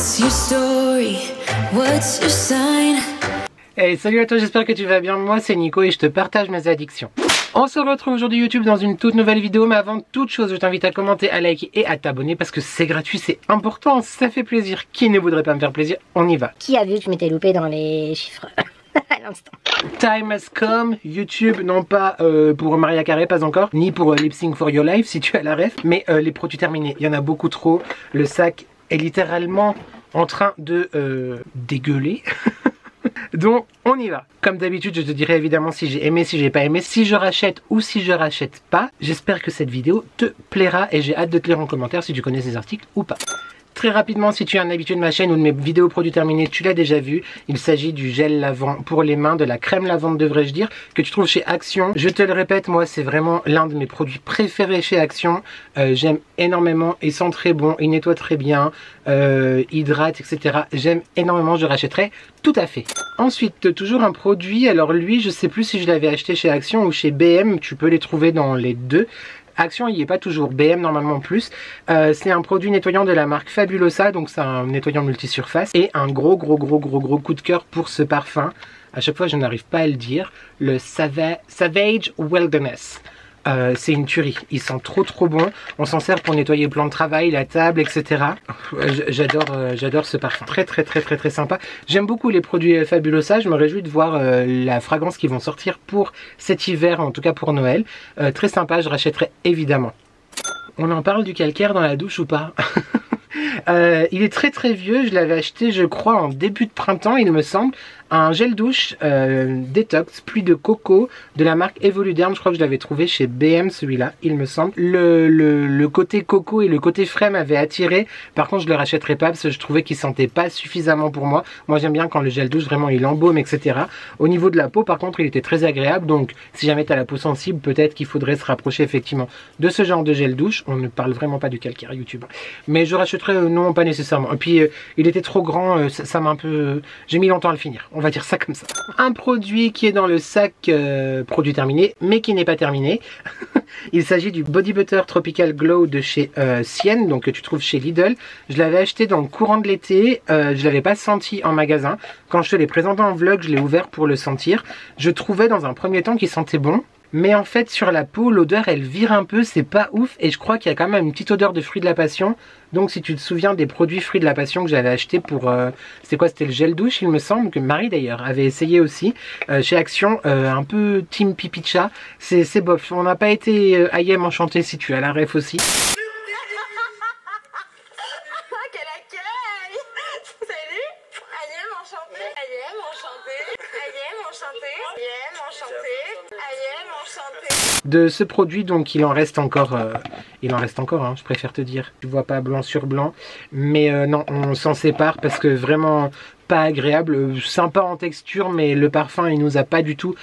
What's your story? What's your sign? Hey, salut à toi, j'espère que tu vas bien. Moi c'est Nico et je te partage mes addictions. On se retrouve aujourd'hui YouTube dans une toute nouvelle vidéo, mais avant toute chose je t'invite à commenter, à liker et à t'abonner parce que c'est gratuit, c'est important, ça fait plaisir. Qui ne voudrait pas me faire plaisir? On y va. Qui a vu que je m'étais loupé dans les chiffres à l'instant? Time has come, YouTube, non pas pour Maria Carey, pas encore, ni pour Lip Sync for Your Life si tu as la ref, mais les produits terminés, il y en a beaucoup trop, le sac est littéralement en train de dégueuler. Donc on y va. Comme d'habitude je te dirai évidemment si j'ai aimé, si j'ai pas aimé, si je rachète ou si je rachète pas. J'espère que cette vidéo te plaira et j'ai hâte de te lire en commentaire si tu connais ces articles ou pas. Très rapidement, si tu es un habitué de ma chaîne ou de mes vidéos produits terminés, tu l'as déjà vu. Il s'agit du gel lavant pour les mains, de la crème lavante devrais-je dire, que tu trouves chez Action. Je te le répète, moi c'est vraiment l'un de mes produits préférés chez Action. J'aime énormément, ils sont très bons, ils nettoient très bien, hydratent, etc. J'aime énormément, je rachèterai tout à fait. Ensuite, toujours un produit, alors lui je sais plus si je l'avais acheté chez Action ou chez BM, tu peux les trouver dans les deux. Action il n'y est pas toujours, BM normalement plus. C'est un produit nettoyant de la marque Fabulosa, donc c'est un nettoyant multisurface. Et un gros coup de cœur pour ce parfum. À chaque fois je n'arrive pas à le dire. Le Savage Wilderness. C'est une tuerie, ils sont trop bons. On s'en sert pour nettoyer le plan de travail, la table, etc. J'adore ce parfum, très sympa. J'aime beaucoup les produits Fabulosa, je me réjouis de voir la fragrance qu'ils vont sortir pour cet hiver, en tout cas pour Noël. Très sympa, je rachèterai évidemment. On en parle du calcaire dans la douche ou pas? Il est très vieux, je l'avais acheté je crois en début de printemps il me semble. Un gel douche détox, pluie de coco de la marque Evoluderm. Je crois que je l'avais trouvé chez BM celui-là, il me semble. Le côté coco et le côté frais m'avaient attiré. Par contre je le rachèterai pas parce que je trouvais qu'il sentait pas suffisamment pour moi. Moi j'aime bien quand le gel douche vraiment il embaume, etc. Au niveau de la peau par contre il était très agréable. Donc si jamais tu as la peau sensible, peut-être qu'il faudrait se rapprocher effectivement de ce genre de gel douche. On ne parle vraiment pas du calcaire YouTube. Mais je rachèterai non pas nécessairement. Et puis il était trop grand, ça m'a un peu... J'ai mis longtemps à le finir. On va dire ça comme ça. Un produit qui est dans le sac produit terminé, mais qui n'est pas terminé. Il s'agit du Body Butter Tropical Glow de chez Sienne, donc que tu trouves chez Lidl. Je l'avais acheté dans le courant de l'été. Je l'avais pas senti en magasin. Quand je te l'ai présenté en vlog, je l'ai ouvert pour le sentir. Je trouvais dans un premier temps qu'il sentait bon. Mais en fait sur la peau l'odeur elle vire un peu, c'est pas ouf et je crois qu'il y a quand même une petite odeur de fruits de la passion. Donc si tu te souviens des produits fruits de la passion que j'avais acheté pour c'était quoi, c'était le gel douche il me semble, que Marie d'ailleurs avait essayé aussi chez Action, un peu team pipi de chat, c'est bof. On n'a pas été Ayem enchanté si tu as la ref aussi. De ce produit donc il en reste encore hein, je préfère te dire, tu vois pas blanc sur blanc, mais non on s'en sépare parce que vraiment pas agréable, sympa en texture mais le parfum il nous a pas du tout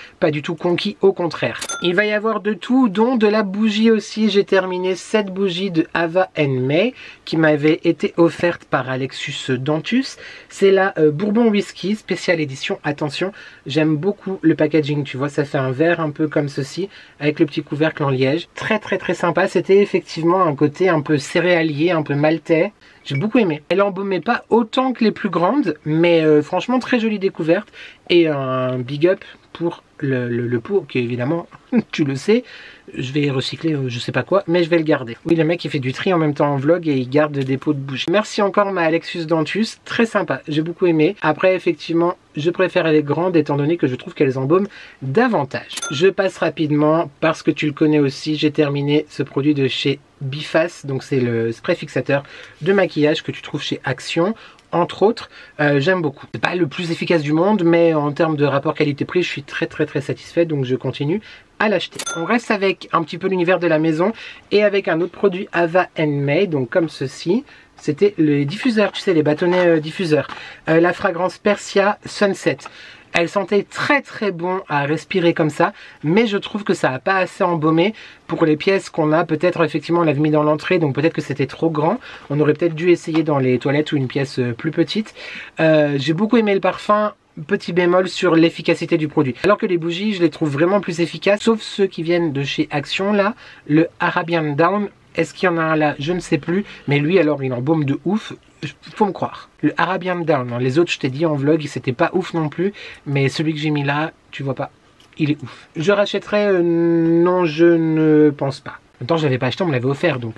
conquis, au contraire. Il va y avoir de tout dont de la bougie aussi. J'ai terminé cette bougie de Ava May qui m'avait été offerte par Alexus Dantus. C'est la Bourbon Whisky spéciale édition. Attention, j'aime beaucoup le packaging, tu vois ça fait un verre un peu comme ceci avec le petit couvercle en liège. Très sympa, c'était effectivement un côté un peu céréalier, un peu maltais. J'ai beaucoup aimé. Elle embaumait pas autant que les plus grandes, mais franchement très jolie découverte. Et un big up pour le pot qui évidemment, tu le sais, je vais recycler je sais pas quoi, mais je vais le garder. Oui, le mec il fait du tri en même temps en vlog et il garde des pots de bougie. Merci encore ma Alexus Dantus, très sympa, j'ai beaucoup aimé. Après effectivement je préfère les grandes étant donné que je trouve qu'elles embaument davantage. Je passe rapidement parce que tu le connais aussi, j'ai terminé ce produit de chez Biface, donc c'est le spray fixateur de maquillage que tu trouves chez Action. Entre autres, j'aime beaucoup. C'est pas le plus efficace du monde, mais en termes de rapport qualité-prix, je suis très satisfait, donc je continue à l'acheter. On reste avec un petit peu l'univers de la maison et avec un autre produit Ava May, donc comme ceci. C'était les diffuseurs, tu sais, les bâtonnets diffuseurs. La fragrance Persia Sunset. Elle sentait très bon à respirer comme ça, mais je trouve que ça n'a pas assez embaumé pour les pièces qu'on a. Peut-être effectivement on l'avait mis dans l'entrée, donc peut-être que c'était trop grand. On aurait peut-être dû essayer dans les toilettes ou une pièce plus petite. J'ai beaucoup aimé le parfum. Petit bémol sur l'efficacité du produit. Alors que les bougies, je les trouve vraiment plus efficaces, sauf ceux qui viennent de chez Action là, le Arabian Down. Est-ce qu'il y en a un là? Je ne sais plus. Mais lui alors il embaume de ouf. faut me croire. Le Arabian Down, hein. Les autres je t'ai dit en vlog c'était pas ouf non plus, mais celui que j'ai mis là, tu vois pas, il est ouf. Je rachèterai, non je ne pense pas. En même temps je l'avais pas acheté, on me l'avait offert donc...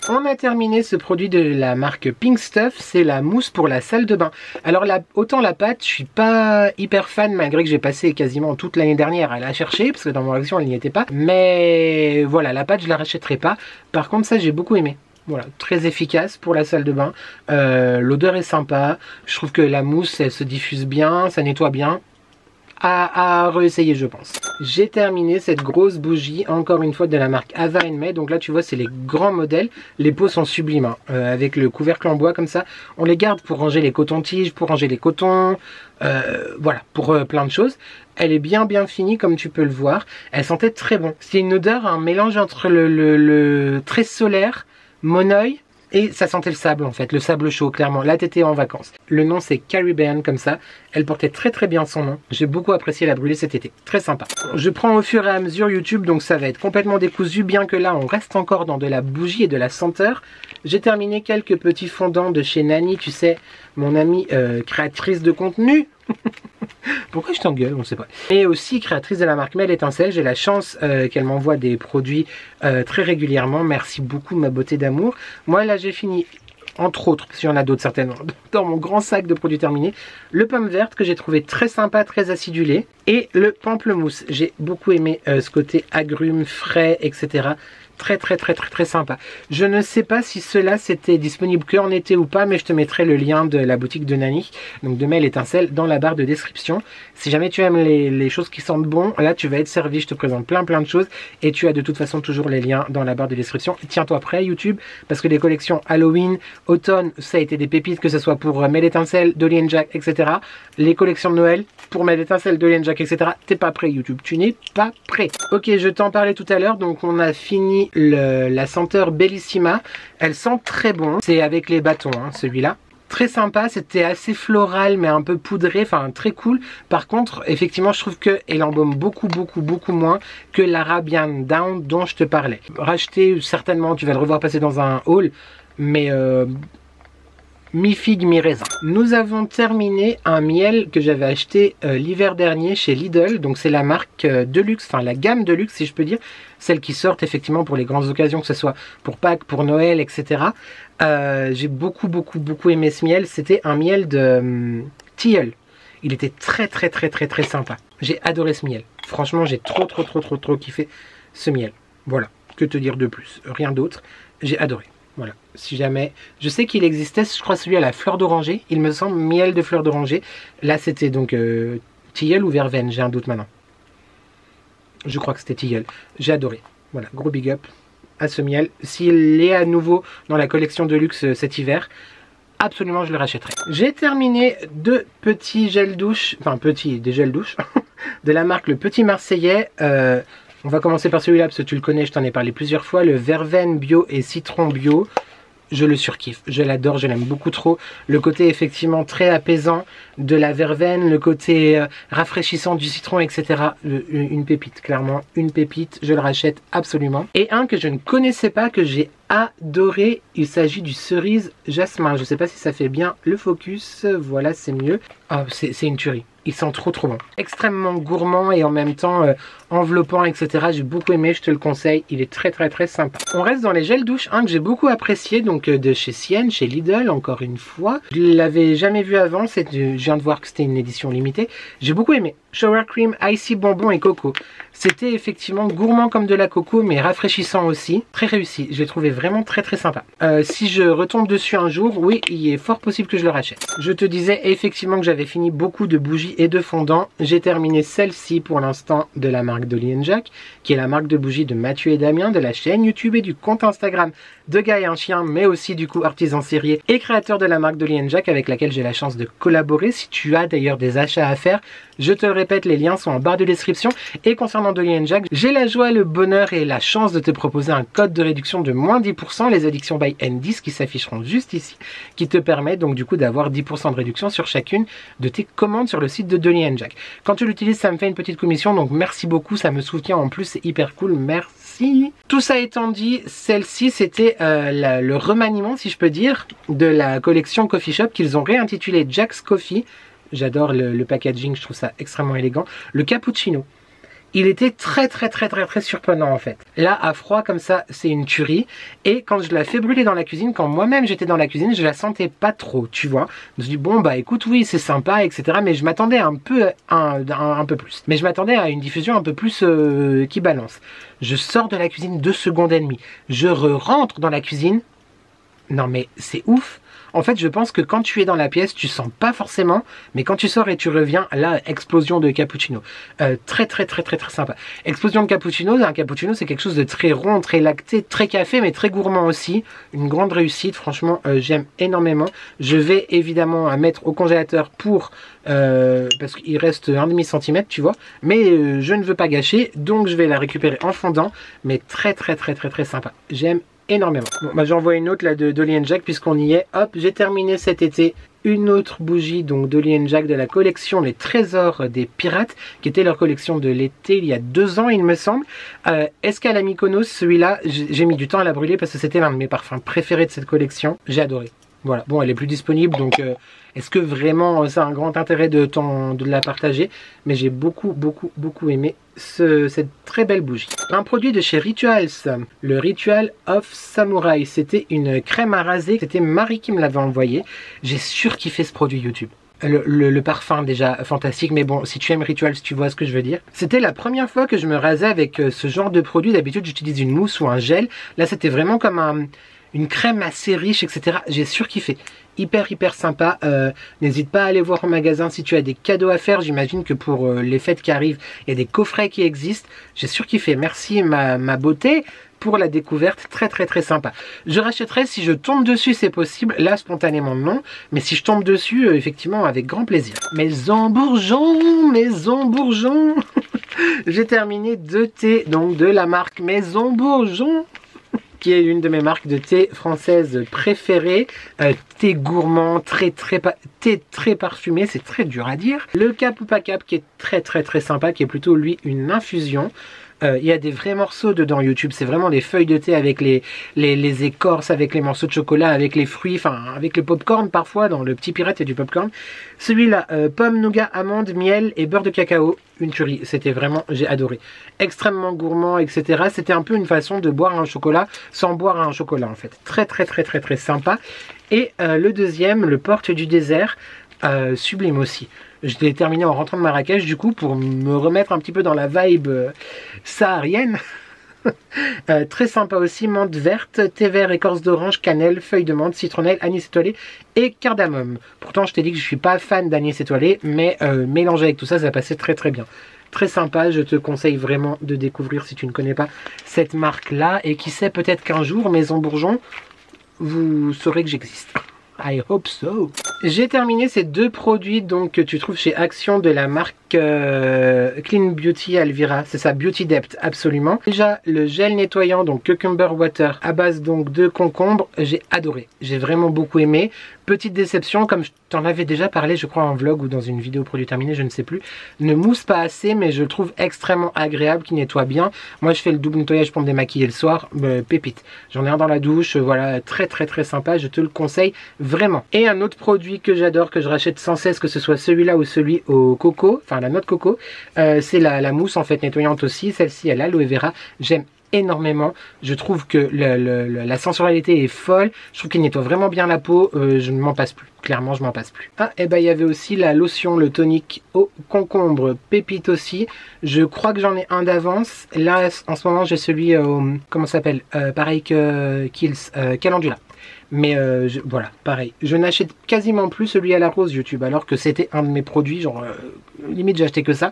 On a terminé ce produit de la marque Pink Stuff, c'est la mousse pour la salle de bain. Alors autant la pâte, je suis pas hyper fan malgré que j'ai passé quasiment toute l'année dernière à la chercher parce que dans mon action elle n'y était pas. Mais voilà, la pâte je la rachèterai pas. Par contre ça j'ai beaucoup aimé. Voilà, très efficace pour la salle de bain. L'odeur est sympa. Je trouve que la mousse elle se diffuse bien, ça nettoie bien. À réessayer je pense. J'ai terminé cette grosse bougie encore une fois de la marque Ava May. Donc là tu vois c'est les grands modèles. Les pots sont sublimes hein. Avec le couvercle en bois comme ça. On les garde pour ranger les cotons-tiges, pour ranger les cotons. Voilà, pour plein de choses. Elle est bien finie comme tu peux le voir. Elle sentait très bon. C'est une odeur, un mélange entre le très solaire, Monoï. Et ça sentait le sable en fait, le sable chaud clairement. Là t'étais en vacances. Le nom c'est Caribbean comme ça. Elle portait très bien son nom. J'ai beaucoup apprécié la brûler cet été. Très sympa. Je prends au fur et à mesure YouTube donc ça va être complètement décousu. Bien que là on reste encore dans de la bougie et de la senteur. J'ai terminé quelques petits fondants de chez Nani. Tu sais, mon amie créatrice de contenu. Pourquoi je t'engueule, on ne sait pas. Et aussi créatrice de la marque Mel Étincelle. J'ai la chance qu'elle m'envoie des produits très régulièrement. Merci beaucoup ma beauté d'amour. Moi là j'ai fini, entre autres, s'il y en a d'autres certainement, dans mon grand sac de produits terminés, le pomme verte que j'ai trouvé très sympa, très acidulé. Et le pamplemousse. J'ai beaucoup aimé ce côté agrumes, frais, etc. Très sympa. Je ne sais pas si cela c'était disponible que en été ou pas, mais je te mettrai le lien de la boutique de Nani, donc de Mel Étincelle, dans la barre de description. Si jamais tu aimes les choses qui sentent bon, là tu vas être servi. Je te présente plein de choses et tu as de toute façon toujours les liens dans la barre de description. Tiens-toi prêt YouTube, parce que les collections Halloween, automne, ça a été des pépites, que ce soit pour Mel Étincelle, Dolly & Jack, etc. Les collections de Noël, pour Mel Étincelle, Dolly & Jack, etc. T'es pas prêt YouTube, tu n'es pas prêt. Ok, je t'en parlais tout à l'heure, donc on a fini la senteur Bellissima. Elle sent très bon. C'est avec les bâtons, hein, celui-là. Très sympa, c'était assez floral mais un peu poudré, enfin très cool. Par contre, effectivement, je trouve qu'elle embaume beaucoup moins que l'Arabian Down dont je te parlais. Racheter, certainement, tu vas le revoir passer dans un haul, mais mi-figue, mi-raisin. Nous avons terminé un miel que j'avais acheté l'hiver dernier chez Lidl. Donc c'est la marque de luxe, enfin la gamme de luxe si je peux dire. Celles qui sortent effectivement pour les grandes occasions, que ce soit pour Pâques, pour Noël, etc. J'ai beaucoup aimé ce miel. C'était un miel de tilleul. Il était très sympa. J'ai adoré ce miel. Franchement, j'ai trop kiffé ce miel. Voilà, que te dire de plus? Rien d'autre. J'ai adoré. Voilà, si jamais... Je sais qu'il existait, je crois, celui à la fleur d'oranger. Il me semble, miel de fleur d'oranger. Là, c'était donc tilleul ou verveine, j'ai un doute maintenant. Je crois que c'était tilleul. J'ai adoré. Voilà, gros big up à ce miel. S'il est à nouveau dans la collection de luxe cet hiver, absolument, je le rachèterai. J'ai terminé deux petits gels douche, enfin des gels douche, de la marque Le Petit Marseillais. On va commencer par celui-là parce que tu le connais, je t'en ai parlé plusieurs fois. Le verveine bio et citron bio. Je le surkiffe, je l'adore, je l'aime beaucoup trop. Le côté effectivement très apaisant de la verveine, le côté rafraîchissant du citron, etc. Une pépite, clairement, une pépite, je le rachète absolument. Et un que je ne connaissais pas, que j'ai adoré, il s'agit du cerise jasmin. Je ne sais pas si ça fait bien le focus, voilà c'est mieux. Oh, c'est une tuerie. Il sent trop bon. Extrêmement gourmand et en même temps enveloppant, etc. J'ai beaucoup aimé, je te le conseille. Il est très sympa. On reste dans les gels douche. Un que j'ai beaucoup apprécié, donc de chez Sienne, chez Lidl, encore une fois. Je ne l'avais jamais vu avant. Je viens de voir que c'était une édition limitée. J'ai beaucoup aimé. Shower cream, icy bonbon et coco. C'était effectivement gourmand comme de la coco, mais rafraîchissant aussi. Très réussi. Je l'ai trouvé vraiment très sympa. Si je retombe dessus un jour, oui, il est fort possible que je le rachète. Je te disais effectivement que j'avais fini beaucoup de bougies et de fondants. J'ai terminé celle-ci pour l'instant de la marque Dolly & Jack, qui est la marque de bougies de Mathieu et Damien, de la chaîne YouTube et du compte Instagram de Gars et un chien, mais aussi du coup artisan serrier et créateur de la marque Dolly & Jack, avec laquelle j'ai la chance de collaborer. Si tu as d'ailleurs des achats à faire, je te le répète, les liens sont en barre de description. Et concernant Dolly & Jack, j'ai la joie, le bonheur et la chance de te proposer un code de réduction de moins 10%, les addictions by N10 qui s'afficheront juste ici, qui te permet donc du coup d'avoir 10% de réduction sur chacune de tes commandes sur le site de Dolly & Jack. Quand tu l'utilises, ça me fait une petite commission, donc merci beaucoup, ça me soutient en plus, c'est hyper cool, merci. Tout ça étant dit, celle-ci c'était le remaniement, si je peux dire, de la collection Coffee Shop qu'ils ont réintitulé Jack's Coffee. J'adore le packaging, je trouve ça extrêmement élégant. Le cappuccino. Il était très surprenant en fait. Là, à froid comme ça, c'est une tuerie. Et quand je la fais brûler dans la cuisine, quand moi-même j'étais dans la cuisine, je la sentais pas trop, tu vois. Je me suis dit, bon bah écoute, oui, c'est sympa, etc. Mais je m'attendais un peu plus. Mais je m'attendais à une diffusion un peu plus qui balance. Je sors de la cuisine 2 secondes et demie. Je rentre dans la cuisine. Non mais c'est ouf. En fait, je pense que quand tu es dans la pièce, tu sens pas forcément, mais quand tu sors et tu reviens, là, explosion de cappuccino. Très sympa. Explosion de cappuccino, un cappuccino, c'est quelque chose de très rond, très lacté, très café, mais très gourmand aussi. Une grande réussite, franchement, j'aime énormément. Je vais évidemment mettre au congélateur pour, parce qu'il reste 1,5 cm, tu vois, mais je ne veux pas gâcher, donc je vais la récupérer en fondant, mais très sympa. J'aime énormément. Bon, bah, j'en vois une autre là de Dolly & Jack puisqu'on y est. Hop, j'ai terminé cet été une autre bougie, donc Dolly & Jack de la collection Les Trésors des Pirates, qui était leur collection de l'été il y a 2 ans, il me semble. Escale à Mykonos, celui-là, j'ai mis du temps à la brûler parce que c'était l'un de mes parfums préférés de cette collection. J'ai adoré. Voilà, bon, elle est plus disponible, donc est-ce que vraiment c'est un grand intérêt de la partager? Mais j'ai beaucoup aimé cette très belle bougie. Un produit de chez Rituals, le Ritual of Samurai. C'était une crème à raser, c'était Marie qui me l'avait envoyé. J'ai surkiffé ce produit YouTube. Le parfum déjà fantastique, mais bon, si tu aimes Rituals, tu vois ce que je veux dire. C'était la première fois que je me rasais avec ce genre de produit. D'habitude, j'utilise une mousse ou un gel. Là, c'était vraiment comme une crème assez riche, etc. J'ai surkiffé. Hyper sympa. N'hésite pas à aller voir en magasin si tu as des cadeaux à faire. J'imagine que pour les fêtes qui arrivent, il y a des coffrets qui existent. J'ai surkiffé. Merci ma beauté pour la découverte. Très sympa. Je rachèterai si je tombe dessus, c'est possible. Là, spontanément, non. Mais si je tombe dessus, effectivement, avec grand plaisir. Maison Bourgeon, Maison Bourgeon. J'ai terminé 2 thés, donc de la marque Maison Bourgeon, qui est une de mes marques de thé françaises préférées. Thé gourmand, thé très parfumé, c'est très dur à dire. Le Cap ou pas Cap qui est très sympa, qui est plutôt lui une infusion. Il y a des vrais morceaux dedans YouTube, c'est vraiment des feuilles de thé avec les écorces, avec les morceaux de chocolat, avec les fruits, enfin avec le popcorn parfois, dans le Petit Pirate il y a du popcorn. Celui-là, pomme, nougat, amande, miel et beurre de cacao, une tuerie, c'était vraiment, j'ai adoré. Extrêmement gourmand, etc. C'était un peu une façon de boire un chocolat sans boire un chocolat en fait. Très sympa. Et le deuxième, le Porte du désert, sublime aussi. Je l'ai terminé en rentrant de Marrakech du coup pour me remettre un petit peu dans la vibe saharienne. Très sympa aussi, menthe verte, thé vert, écorce d'orange, cannelle, feuille de menthe, citronnelle, anis étoilé et cardamome. Pourtant je t'ai dit que je suis pas fan d'anis étoilé, mais mélangé avec tout ça, ça passait très bien. Très sympa, je te conseille vraiment de découvrir si tu ne connais pas cette marque là, et qui sait, peut-être qu'un jour, Maison Bourgeon, vous saurez que j'existe. I hope so. J'ai terminé ces 2 produits donc que tu trouves chez Action de la marque Clean Beauty Alvira. C'est ça, Beauty Depth, absolument. Déjà, le gel nettoyant, donc Cucumber Water, à base donc de concombre, j'ai adoré. J'ai vraiment beaucoup aimé. Petite déception, comme je t'en avais déjà parlé, je crois en vlog ou dans une vidéo produit terminé, je ne sais plus. Ne mousse pas assez, mais je le trouve extrêmement agréable, qui nettoie bien. Moi, je fais le double nettoyage pour me démaquiller le soir. Pépite. J'en ai un dans la douche, voilà, très sympa. Je te le conseille vraiment. Et un autre produit que j'adore, que je rachète sans cesse, que ce soit celui-là ou celui au coco, enfin la noix de coco, c'est la mousse en fait nettoyante aussi. Celle-ci, elle a l'aloe vera. J'aime énormément. Je trouve que la sensorialité est folle. Je trouve qu'il nettoie vraiment bien la peau. Je ne m'en passe plus. Clairement, je m'en passe plus. Ah, et ben il y avait aussi la lotion, le tonique au concombre pépite aussi. Je crois que j'en ai un d'avance. Là, en ce moment, j'ai celui au... comment ça s'appelle, pareil que Kiehl's, Calendula. Mais voilà, pareil. Je n'achète quasiment plus celui à la rose YouTube, alors que c'était un de mes produits. Genre, limite, j'ai acheté que ça.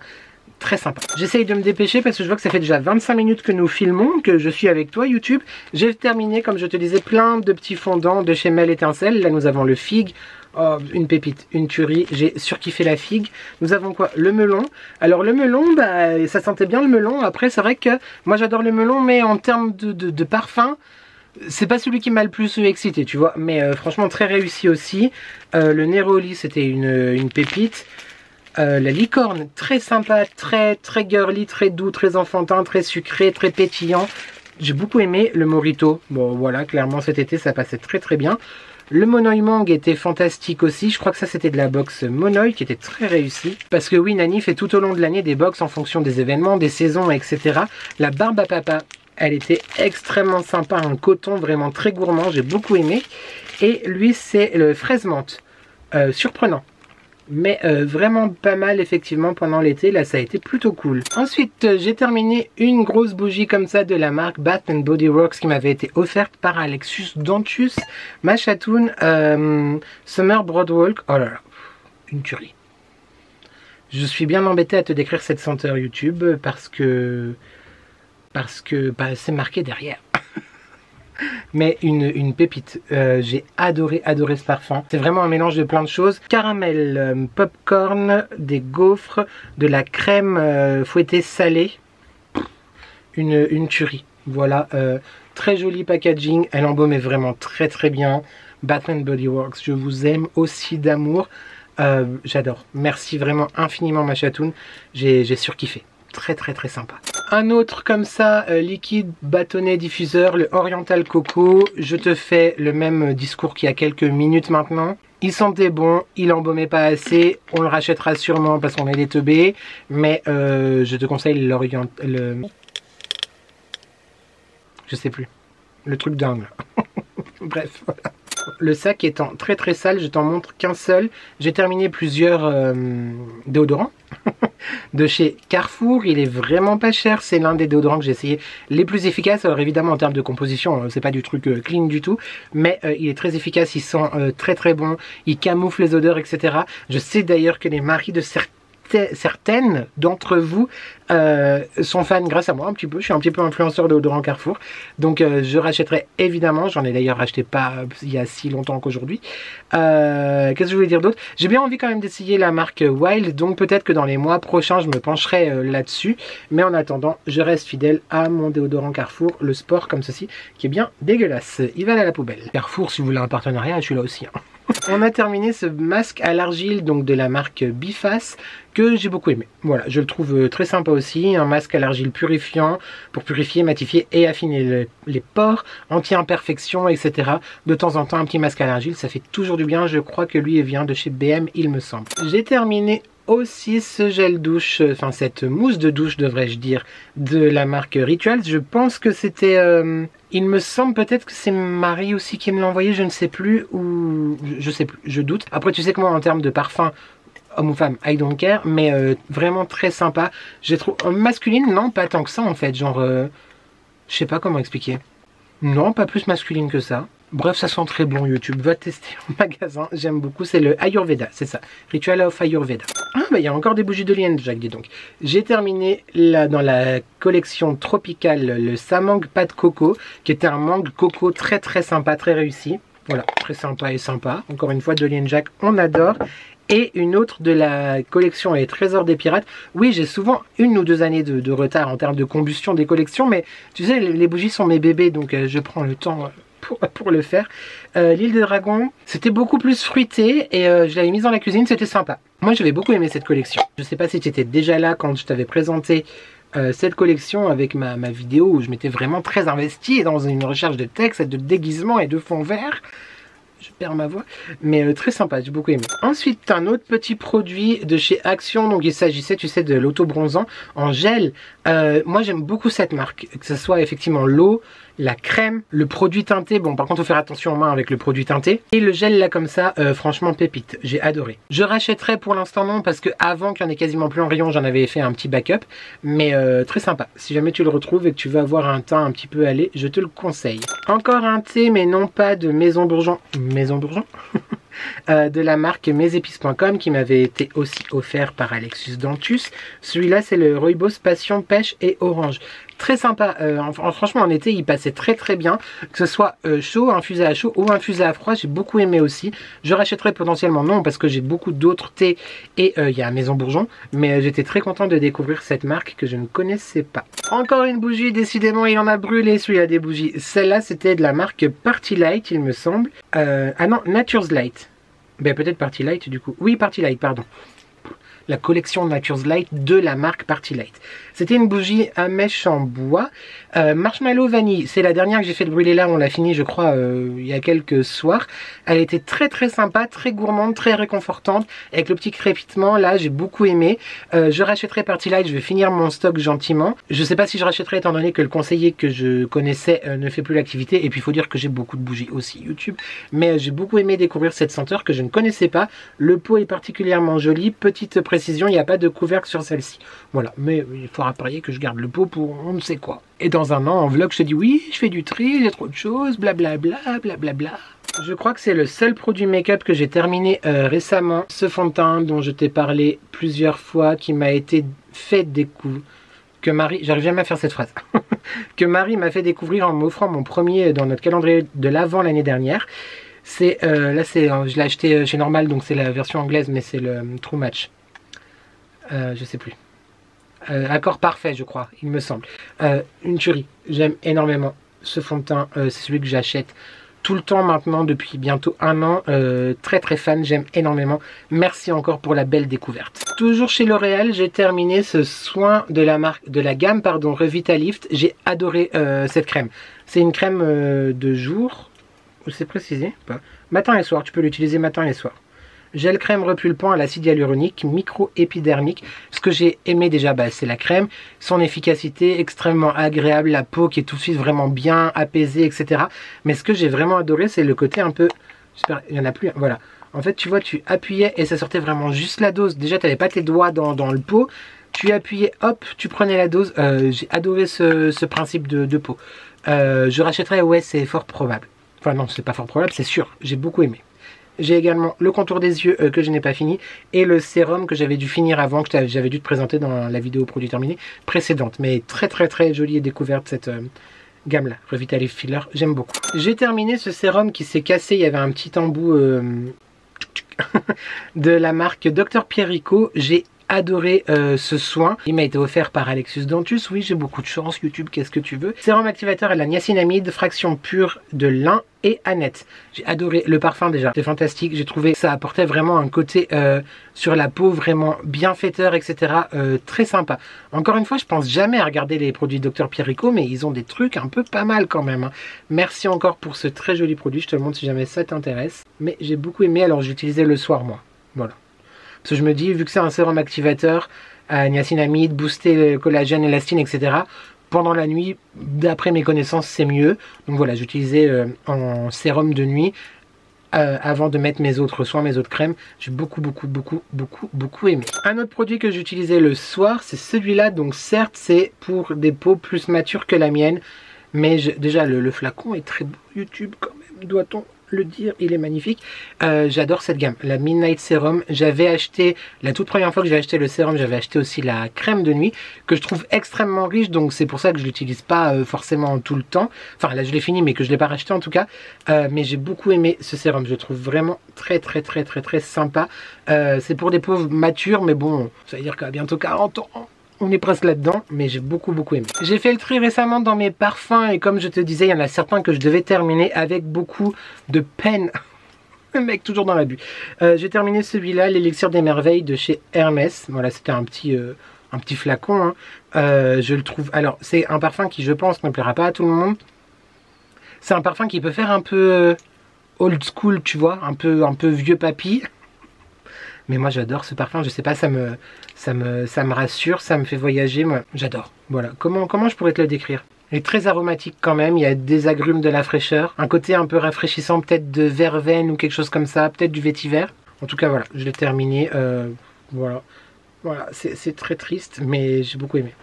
Très sympa. J'essaye de me dépêcher parce que je vois que ça fait déjà 25 minutes que nous filmons, que je suis avec toi YouTube. J'ai terminé, comme je te disais, plein de petits fondants de chez Mel Étincelle. Là nous avons le figue. Oh, une pépite, une tuerie, j'ai surkiffé la figue. Nous avons quoi? Le melon. Alors le melon, bah, ça sentait bien le melon. Après c'est vrai que moi j'adore le melon, mais en termes de parfum, c'est pas celui qui m'a le plus excité, tu vois. Mais franchement très réussi aussi. Le Neroli, c'était une pépite. La licorne, très sympa, très girly, très doux, très enfantin, très sucré, très pétillant. J'ai beaucoup aimé le Morito. Bon voilà, clairement cet été ça passait très bien. Le Monoï Mang était fantastique aussi. Je crois que ça c'était de la box Monoï qui était très réussie. Parce que oui, Nani fait tout au long de l'année des box en fonction des événements, des saisons, etc. La barbe à papa, elle était extrêmement sympa. Un coton vraiment très gourmand. J'ai beaucoup aimé. Et lui c'est le fraise menthe. Surprenant. Mais vraiment pas mal effectivement pendant l'été, là ça a été plutôt cool. Ensuite j'ai terminé une grosse bougie comme ça de la marque Bath Body Works qui m'avait été offerte par Alexus Dantus, ma chatoune Summer Broadwalk. Oh là là, une tuerie. Je suis bien embêté à te décrire cette senteur YouTube parce que bah, c'est marqué derrière. Mais une pépite, j'ai adoré ce parfum. C'est vraiment un mélange de plein de choses. Caramel, popcorn, des gaufres, de la crème fouettée salée. Une tuerie. Voilà, très joli packaging. Elle embaumait vraiment très bien. Bath Body Works, je vous aime aussi d'amour. J'adore. Merci vraiment infiniment ma chatoune. J'ai surkiffé. Très sympa. Un autre comme ça, liquide bâtonnet diffuseur, le Oriental Coco. Je te fais le même discours qu'il y a quelques minutes maintenant. Il sentait bon, il embaumait pas assez. On le rachètera sûrement parce qu'on est des teubés. Mais je te conseille l'Oriental... Je sais plus. Le truc dingue. Bref, voilà. Le sac étant très sale, je t'en montre qu'un seul. J'ai terminé plusieurs déodorants de chez Carrefour. Il est vraiment pas cher. C'est l'un des déodorants que j'ai essayé les plus efficaces. Alors évidemment en termes de composition, c'est pas du truc clean du tout. Mais il est très efficace. Il sent très bon. Il camoufle les odeurs, etc. Je sais d'ailleurs que les maris de certaines d'entre vous sont fans grâce à moi un petit peu. Je suis un petit peu influenceur déodorant Carrefour. Donc je rachèterai évidemment. J'en ai d'ailleurs acheté pas il y a si longtemps qu'aujourd'hui. Qu'est-ce que je voulais dire d'autre? J'ai bien envie quand même d'essayer la marque Wild. Donc peut-être que dans les mois prochains je me pencherai là-dessus. Mais en attendant je reste fidèle à mon déodorant Carrefour. Le sport comme ceci qui est bien dégueulasse. Il va aller à la poubelle. Carrefour, si vous voulez un partenariat, je suis là aussi. Hein. On a terminé ce masque à l'argile donc de la marque Biface que j'ai beaucoup aimé. Voilà, je le trouve très sympa aussi. Un masque à l'argile purifiant pour purifier, matifier et affiner les pores, anti-imperfection, etc. De temps en temps, un petit masque à l'argile, ça fait toujours du bien. Je crois que lui vient de chez BM, il me semble. J'ai terminé aussi ce gel douche, enfin cette mousse de douche devrais-je dire, de la marque Rituals. Je pense que c'était... il me semble peut-être que c'est Marie aussi qui me l'a envoyé, je ne sais plus, ou je sais plus, je doute. Après tu sais que moi en termes de parfum, homme ou femme, I don't care, mais vraiment très sympa. J'ai trouvé masculine, non pas tant que ça en fait, genre, je sais pas comment expliquer. Non, pas plus masculine que ça. Bref, ça sent très bon YouTube, va tester en magasin, j'aime beaucoup, c'est le Ayurveda, c'est ça, Ritual of Ayurveda. Ah bah il y a encore des bougies de liane, Jacques, dis donc. J'ai terminé là dans la collection tropicale le Samang Pâte Coco, qui était un mangue coco très sympa, très réussi. Voilà, très sympa et sympa, encore une fois de liane Jacques, on adore. Et une autre de la collection Les Trésors des Pirates. Oui, j'ai souvent 1 ou 2 années de retard en termes de combustion des collections, mais tu sais, les bougies sont mes bébés, donc je prends le temps pour le faire. L'île des dragons, c'était beaucoup plus fruité et je l'avais mise dans la cuisine, c'était sympa. Moi, j'avais beaucoup aimé cette collection. Je sais pas si tu étais déjà là quand je t'avais présenté cette collection avec ma vidéo où je m'étais vraiment très investi dans une recherche de texte, de déguisement et de fond vert. Je perds ma voix, mais très sympa, j'ai beaucoup aimé. Ensuite, un autre petit produit de chez Action, donc il s'agissait, tu sais, de l'auto-bronzant en gel. Moi, j'aime beaucoup cette marque, que ce soit effectivement l'eau, la crème, le produit teinté. Bon, par contre, faut faire attention aux mains avec le produit teinté. Et le gel là comme ça, franchement pépite, j'ai adoré. Je rachèterai pour l'instant non, parce que avant qu'il y en ait quasiment plus en rayon, j'en avais fait un petit backup. Mais très sympa. Si jamais tu le retrouves et que tu veux avoir un teint un petit peu allé, je te le conseille. Encore un thé, mais non pas de Maison Bourgeon. Maison Bourgeon de la marque mesépices.com qui m'avait été aussi offert par Alexus Dantus. Celui-là, c'est le Rooibos Passion Pêche et Orange. Très sympa, franchement en été il passait très très bien, que ce soit chaud, infusé à chaud ou infusé à froid, j'ai beaucoup aimé aussi. Je rachèterai potentiellement non parce que j'ai beaucoup d'autres thés et il y a Maison Bourgeon, mais j'étais très content de découvrir cette marque que je ne connaissais pas. Encore une bougie, décidément il en a brûlé celui-là des bougies. Celle-là c'était de la marque Party Light il me semble, ah non, Nature's Light, ben peut-être Party Light du coup, oui Party Light pardon. La collection Nature's Light de la marque Party Light. C'était une bougie à mèche en bois. Marshmallow vanille, c'est la dernière que j'ai fait de brûler là, on l'a fini je crois il y a quelques soirs. Elle était très très sympa, très gourmande, très réconfortante, avec le petit crépitement là, j'ai beaucoup aimé. Je rachèterai Party Light, je vais finir mon stock gentiment. Je sais pas si je rachèterai étant donné que le conseiller que je connaissais ne fait plus l'activité, et puis il faut dire que j'ai beaucoup de bougies aussi YouTube, mais j'ai beaucoup aimé découvrir cette senteur que je ne connaissais pas. Le pot est particulièrement joli, petite précision, il n'y a pas de couvercle sur celle-ci. Voilà, mais il faudra parier que je garde le pot pour on ne sait quoi. Et dans un an, en vlog, je te dis oui, je fais du tri, j'ai trop de choses, blablabla, blablabla. Je crois que c'est le seul produit make-up que j'ai terminé récemment. Ce fond de teint dont je t'ai parlé plusieurs fois, qui m'a été fait découvrir. Que Marie, j'arrive jamais à faire cette phrase. Que Marie m'a fait découvrir en m'offrant mon premier dans notre calendrier de l'Avent l'année dernière. C'est là, je l'ai acheté chez Normal, donc c'est la version anglaise, mais c'est le True Match. Je sais plus. Accord parfait, je crois, il me semble. Une tuerie. J'aime énormément ce fond de teint. C'est celui que j'achète tout le temps maintenant depuis bientôt un an. Très très fan, j'aime énormément. Merci encore pour la belle découverte. Toujours chez L'Oréal, j'ai terminé ce soin de la marque, de la gamme pardon, Revitalift. J'ai adoré cette crème. C'est une crème de jour. C'est précisé pas. Matin et soir, tu peux l'utiliser matin et soir. Gel crème repulpant à l'acide hyaluronique micro-épidermique. Ce que j'ai aimé déjà, c'est la crème, son efficacité extrêmement agréable, la peau qui est tout de suite vraiment bien apaisée, etc. Mais ce que j'ai vraiment adoré, c'est le côté un peu... J'espère, il n'y en a plus, hein, voilà. En fait, tu vois, tu appuyais et ça sortait vraiment juste la dose. Déjà, tu n'avais pas tes doigts dans le pot. Tu appuyais, hop, tu prenais la dose. J'ai adoré ce principe de pot. Je rachèterai, ouais, c'est fort probable. Enfin non, c'est pas fort probable, c'est sûr. J'ai beaucoup aimé. J'ai également le contour des yeux que je n'ai pas fini et le sérum que j'avais dû finir avant, que j'avais dû te présenter dans la vidéo produit terminé précédente. Mais très très très jolie et découverte cette gamme là, Revitalift Filler, j'aime beaucoup. J'ai terminé ce sérum qui s'est cassé, il y avait un petit embout de la marque Dr Pierrico. J'ai adoré ce soin. Il m'a été offert par Alexus Dantus. Oui, j'ai beaucoup de chance, YouTube, qu'est-ce que tu veux. Sérum activateur à la niacinamide, fraction pure de lin et aneth. J'ai adoré le parfum déjà. C'est fantastique. J'ai trouvé que ça apportait vraiment un côté sur la peau vraiment bienfaiteur, etc. Très sympa. Encore une fois, je pense jamais à regarder les produits Dr Pierrico, mais ils ont des trucs un peu pas mal quand même. Hein. Merci encore pour ce très joli produit. Je te le montre si jamais ça t'intéresse. Mais j'ai beaucoup aimé, alors j'utilisais le soir moi. Voilà. Parce que je me dis, vu que c'est un sérum activateur à niacinamide, booster le collagène, élastine, etc. Pendant la nuit, d'après mes connaissances, c'est mieux. Donc voilà, j'utilisais en sérum de nuit avant de mettre mes autres soins, mes autres crèmes. J'ai beaucoup aimé. Un autre produit que j'utilisais le soir, c'est celui-là. Donc certes, c'est pour des peaux plus matures que la mienne. Mais déjà, le flacon est très beau. YouTube quand même, doit-on le dire, il est magnifique. J'adore cette gamme, la Midnight Serum. J'avais acheté, la toute première fois que j'ai acheté le sérum, j'avais acheté aussi la crème de nuit, que je trouve extrêmement riche, donc c'est pour ça que je l'utilise pas forcément tout le temps. Enfin là je l'ai fini, mais que je l'ai pas racheté en tout cas. Mais j'ai beaucoup aimé ce sérum, je le trouve vraiment très sympa. C'est pour des peaux matures, mais bon, ça veut dire qu'à bientôt 40 ans, on est presque là-dedans, mais j'ai beaucoup aimé. J'ai fait le tri récemment dans mes parfums et comme je te disais, il y en a certains que je devais terminer avec beaucoup de peine. Le mec toujours dans l'abus. J'ai terminé celui-là, l'élixir des merveilles de chez Hermès. Voilà, c'était un petit flacon. Hein. Je le trouve... Alors, c'est un parfum qui, je pense, ne plaira pas à tout le monde. C'est un parfum qui peut faire un peu old school, tu vois, un peu vieux papy. Mais moi j'adore ce parfum, je sais pas, ça me rassure, ça me fait voyager, moi j'adore. Voilà, comment je pourrais te le décrire? Il est très aromatique quand même, il y a des agrumes, de la fraîcheur, un côté un peu rafraîchissant, peut-être de verveine ou quelque chose comme ça, peut-être du vétiver. En tout cas voilà, je l'ai terminé, voilà, c'est très triste, mais j'ai beaucoup aimé.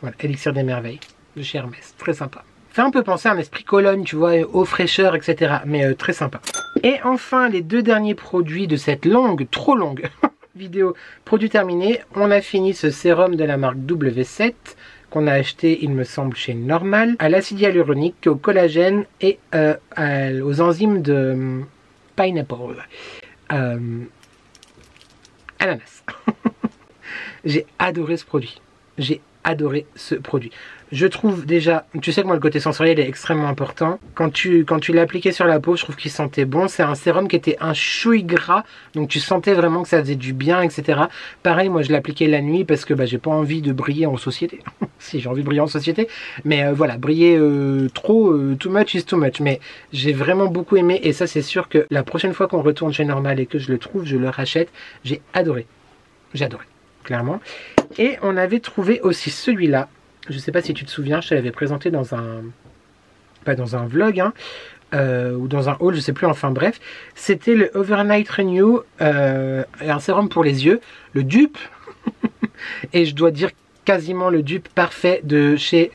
Voilà, élixir des merveilles de chez Hermès, très sympa. Fait un peu penser à un esprit Cologne, tu vois, eau fraîcheur, etc. Mais très sympa. Et enfin, les deux derniers produits de cette longue, trop longue vidéo, produit terminé. On a fini ce sérum de la marque W7 qu'on a acheté, il me semble, chez Normal, à l'acide hyaluronique, au collagène et aux enzymes de pineapple. Ananas. J'ai adoré ce produit. J'ai adoré ce produit. Je trouve déjà, tu sais que moi le côté sensoriel est extrêmement important. Quand tu l'as appliqué sur la peau, je trouve qu'il sentait bon. C'est un sérum qui était un chouï gras, donc tu sentais vraiment que ça faisait du bien, etc. Pareil, moi je l'ai appliqué la nuit parce que j'ai pas envie de briller en société. Si, j'ai envie de briller en société, mais voilà, briller too much is too much. Mais j'ai vraiment beaucoup aimé et ça c'est sûr que la prochaine fois qu'on retourne chez Normal et que je le trouve, je le rachète. J'ai adoré. J'ai adoré, clairement. Et on avait trouvé aussi celui-là. Je sais pas si tu te souviens, je te l'avais présenté dans un... pas dans un vlog, hein, ou dans un haul, je sais plus, enfin bref. C'était le Overnight Renew, un sérum pour les yeux, le dupe. Et je dois dire quasiment le dupe parfait de chez,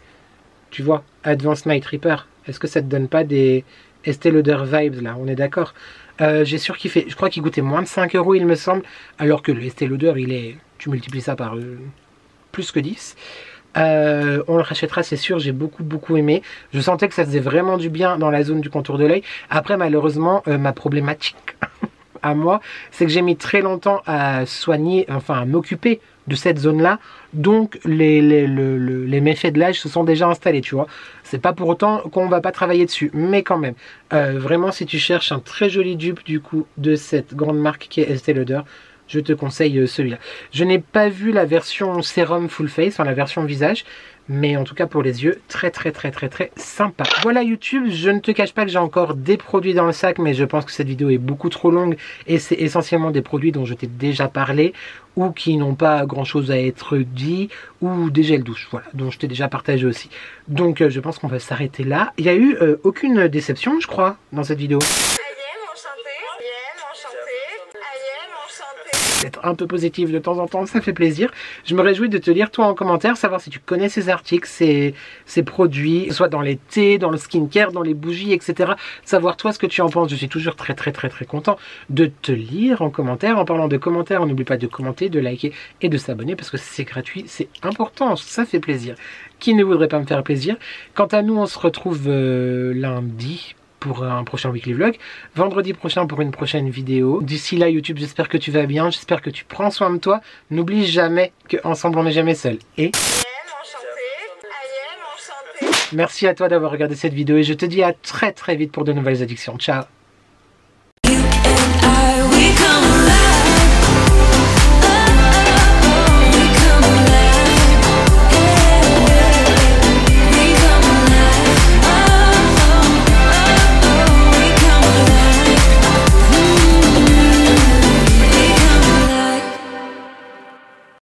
tu vois, Advanced Night Repair. Est-ce que ça te donne pas des Estée Lauder vibes là? On est d'accord. J'ai surkiffé. Je crois qu'il coûtait moins de 5 € il me semble. Alors que le Estée Lauder, il est... tu multiplies ça par plus que 10. On le rachètera, c'est sûr. J'ai beaucoup aimé. Je sentais que ça faisait vraiment du bien dans la zone du contour de l'œil. Après, malheureusement, ma problématique à moi, c'est que j'ai mis très longtemps à soigner, enfin à m'occuper de cette zone-là. Donc les méfaits de l'âge se sont déjà installés, tu vois. C'est pas pour autant qu'on va pas travailler dessus, mais quand même. Vraiment, si tu cherches un très joli dupe du coup de cette grande marque qui est Estée Lauder, je te conseille celui-là. Je n'ai pas vu la version sérum full face, enfin la version visage, mais en tout cas pour les yeux, très sympa. Voilà YouTube, je ne te cache pas que j'ai encore des produits dans le sac, mais je pense que cette vidéo est beaucoup trop longue et c'est essentiellement des produits dont je t'ai déjà parlé ou qui n'ont pas grand chose à être dit, ou des gels douche, voilà, dont je t'ai déjà partagé aussi. Donc je pense qu'on va s'arrêter là. Il n'y a eu aucune déception, je crois, dans cette vidéo. Être un peu positif de temps en temps, ça fait plaisir. Je me réjouis de te lire toi en commentaire, savoir si tu connais ces articles, ces produits, soit dans les thés, dans le skincare, dans les bougies, etc. Savoir toi ce que tu en penses. Je suis toujours très content de te lire en commentaire. En parlant de commentaires, n'oublie pas de commenter, de liker et de s'abonner parce que c'est gratuit, c'est important, ça fait plaisir. Qui ne voudrait pas me faire plaisir? Quant à nous, on se retrouve lundi pour un prochain weekly vlog, vendredi prochain pour une prochaine vidéo. D'ici là YouTube, j'espère que tu vas bien, j'espère que tu prends soin de toi. N'oublie jamais qu'ensemble on n'est jamais seul. Et merci à toi d'avoir regardé cette vidéo et je te dis à très vite pour de nouvelles addictions. Ciao.